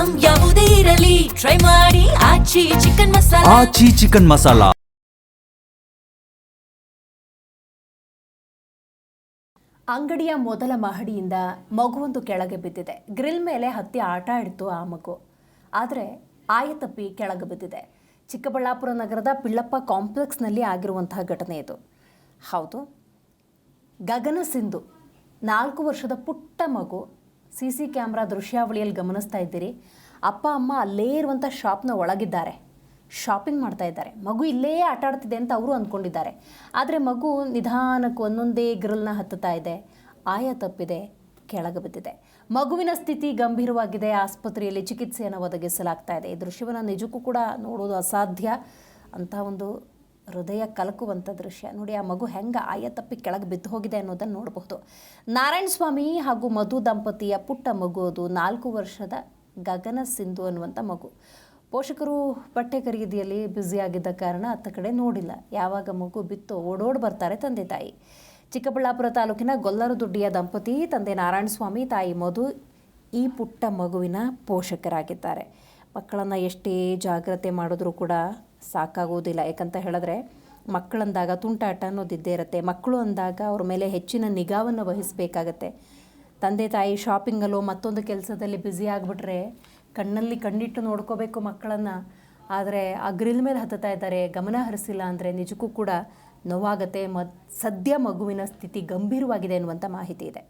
Item ಯಾವುದೇ ಇರಲಿ try ಮಾಡಿ ಆಚಿ ಚಿಕನ್ ಮಸಾಲಾ. ಆಚಿ ಚಿಕನ್ ಮಸಾಲಾ. ಅಂಗಡಿಯ ಮೊದಲ ಮಹಡಿಯಿಂದ ಮಗುವೊಂದು ಕೆಳಗೆ ಬಿದ್ದಿದೆ. ಗ್ರಿಲ್ ಮೇಲೆ ಹತ್ತಿ ಆಟ ಆಡಿತು ಆ ಮಗು, ಆದರೆ ಆಯತಪ್ಪಿ ಕೆಳಗೆ ಬಿದ್ದಿದೆ. ಚಿಕ್ಕಬಳ್ಳಾಪುರ ನಗರದ ಪಿಳ್ಳಪ್ಪ ಕಾಂಪ್ಲೆಕ್ಸ್ನಲ್ಲಿ ಆಗಿರುವಂತಹ ಘಟನೆ ಇದು. ಹೌದು, ಗಗನ ಸಿಂಧು 4 ವರ್ಷದ ಪುಟ್ಟ ಮಗು. CC ಕ್ಯಾಮ್ರಾ ದೃಶ್ಯಾವಳಿಯಲ್ಲಿ ಗಮನಿಸ್ತಾ ಇದ್ದೀರಿ. ಅಪ್ಪ ಅಮ್ಮ ಅಲ್ಲೇ ಇರುವಂಥ ಶಾಪ್ನ ಒಳಗಿದ್ದಾರೆ, ಶಾಪಿಂಗ್ ಮಾಡ್ತಾ ಇದ್ದಾರೆ. ಮಗು ಇಲ್ಲೇ ಆಟ ಆಡ್ತಿದೆ ಅಂತ ಅವರು ಅಂದ್ಕೊಂಡಿದ್ದಾರೆ. ಆದರೆ ಮಗು ನಿಧಾನಕ್ಕೆ ಒಂದೊಂದೇ ಗ್ರಿಲ್ನ ಹತ್ತುತ್ತಾ ಇದೆ, ಆಯ ತಪ್ಪಿದೆ, ಕೆಳಗೆ ಬಿದ್ದಿದೆ. ಮಗುವಿನ ಸ್ಥಿತಿ ಗಂಭೀರವಾಗಿದೆ. ಆಸ್ಪತ್ರೆಯಲ್ಲಿ ಚಿಕಿತ್ಸೆಯನ್ನು ಒದಗಿಸಲಾಗ್ತಾ ಇದೆ. ಈ ದೃಶ್ಯವನ್ನು ನಿಜಕ್ಕೂ ಕೂಡ ನೋಡೋದು ಅಸಾಧ್ಯ. ಅಂಥ ಒಂದು ಹೃದಯ ಕಲಕುವಂಥ ದೃಶ್ಯ ನೋಡಿ. ಆ ಮಗು ಹೆಂಗೆ ಆಯ ತಪ್ಪಿ ಕೆಳಗೆ ಬಿದ್ದು ಹೋಗಿದೆ ಅನ್ನೋದನ್ನು ನೋಡಬಹುದು. ನಾರಾಯಣ ಸ್ವಾಮಿ ಹಾಗೂ ಮಧು ದಂಪತಿಯ ಪುಟ್ಟ ಮಗು ಅದು. 4 ವರ್ಷದ ಗಗನ ಸಿಂಧು ಅನ್ನುವಂಥ ಮಗು. ಪೋಷಕರು ಬಟ್ಟೆ ಖರೀದಿಯಲ್ಲಿ ಬ್ಯುಸಿಯಾಗಿದ್ದ ಕಾರಣ ಅತ್ತ ಕಡೆ ನೋಡಿಲ್ಲ. ಯಾವಾಗ ಮಗು ಬಿತ್ತು ಓಡೋಡಿ ಬರ್ತಾರೆ ತಂದೆ ತಾಯಿ. ಚಿಕ್ಕಬಳ್ಳಾಪುರ ತಾಲೂಕಿನ ಗೊಲ್ಲರದೊಡ್ಡಿಯ ದಂಪತಿ ತಂದೆ ನಾರಾಯಣಸ್ವಾಮಿ, ತಾಯಿ ಮಧು ಈ ಪುಟ್ಟ ಮಗುವಿನ ಪೋಷಕರಾಗಿದ್ದಾರೆ. ಮಕ್ಕಳನ್ನು ಎಷ್ಟೇ ಜಾಗ್ರತೆ ಮಾಡಿದ್ರೂ ಕೂಡ ಸಾಕಾಗೋದಿಲ್ಲ. ಯಾಕಂತ ಹೇಳಿದ್ರೆ ಮಕ್ಕಳಂದಾಗ ತುಂಟಾಟ ಅನ್ನೋದಿದ್ದೇ ಇರುತ್ತೆ. ಮಕ್ಕಳು ಅಂದಾಗ ಅವ್ರ ಮೇಲೆ ಹೆಚ್ಚಿನ ನಿಗಾವನ್ನು ವಹಿಸಬೇಕಾಗತ್ತೆ. ತಂದೆ ತಾಯಿ ಶಾಪಿಂಗಲ್ಲೋ ಮತ್ತೊಂದು ಕೆಲಸದಲ್ಲಿ ಬ್ಯುಸಿ ಆಗಿಬಿಟ್ರೆ ಕಣ್ಣಲ್ಲಿ ಕಣ್ಣಿಟ್ಟು ನೋಡ್ಕೋಬೇಕು ಮಕ್ಕಳನ್ನು. ಆದರೆ ಆ ಗ್ರಿಲ್ ಮೇಲೆ ಹತ್ತುತ್ತಾ ಇದ್ದಾರೆ, ಗಮನ ಹರಿಸಿಲ್ಲ ಅಂದರೆ ನಿಜಕ್ಕೂ ಕೂಡ ನೋವಾಗತ್ತೆ. ಸದ್ಯ ಮಗುವಿನ ಸ್ಥಿತಿ ಗಂಭೀರವಾಗಿದೆ ಎನ್ನುವಂಥ ಮಾಹಿತಿ ಇದೆ.